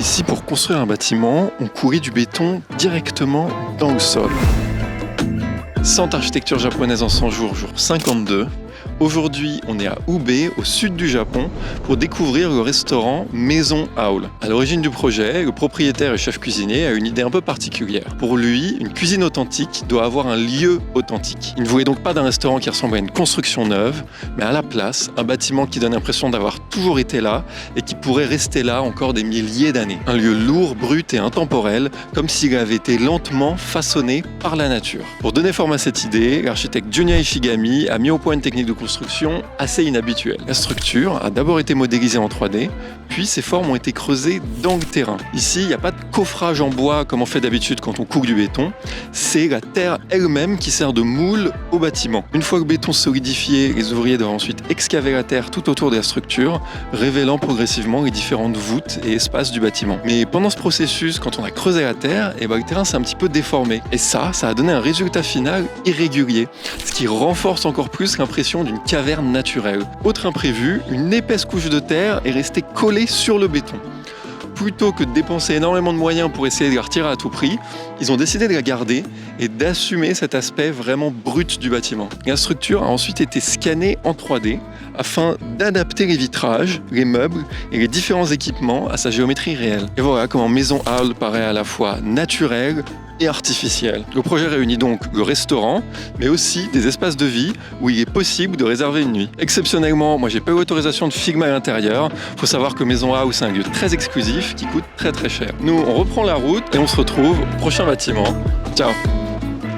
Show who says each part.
Speaker 1: Ici, pour construire un bâtiment, on courit du béton directement dans le sol. Centre architecture japonaise en 100 jours, jour 52. Aujourd'hui, on est à Ube, au sud du Japon, pour découvrir le restaurant Maison Howl. À l'origine du projet, le propriétaire et chef cuisinier a une idée un peu particulière. Pour lui, une cuisine authentique doit avoir un lieu authentique. Il ne voulait donc pas d'un restaurant qui ressemble à une construction neuve, mais à la place, un bâtiment qui donne l'impression d'avoir toujours été là et qui pourrait rester là encore des milliers d'années. Un lieu lourd, brut et intemporel, comme s'il avait été lentement façonné par la nature. Pour donner forme à cette idée, l'architecte Junya Ishigami a mis au point une technique de construction assez inhabituelle. La structure a d'abord été modélisée en 3D, puis ces formes ont été creusées dans le terrain. Ici, il n'y a pas de coffrage en bois comme on fait d'habitude quand on coupe du béton, c'est la terre elle-même qui sert de moule au bâtiment. Une fois le béton solidifié, les ouvriers doivent ensuite excaver la terre tout autour de la structure, révélant progressivement les différentes voûtes et espaces du bâtiment. Mais pendant ce processus, quand on a creusé la terre, le terrain s'est un petit peu déformé. Et ça a donné un résultat final irrégulier, ce qui renforce encore plus l'impression d'une caverne naturelle. Autre imprévu, une épaisse couche de terre est restée collée sur le béton. Plutôt que de dépenser énormément de moyens pour essayer de la retirer à tout prix, ils ont décidé de la garder et d'assumer cet aspect vraiment brut du bâtiment. La structure a ensuite été scannée en 3D afin d'adapter les vitrages, les meubles et les différents équipements à sa géométrie réelle. Et voilà comment Maison Howl paraît à la fois naturelle et artificielle. Le projet réunit donc le restaurant, mais aussi des espaces de vie où il est possible de réserver une nuit. Exceptionnellement, moi j'ai pas eu l'autorisation de filmer à l'intérieur. Faut savoir que Maison Howl, c'est un lieu très exclusif qui coûte très cher. Nous, on reprend la route et on se retrouve au prochain bâtiment. Ciao!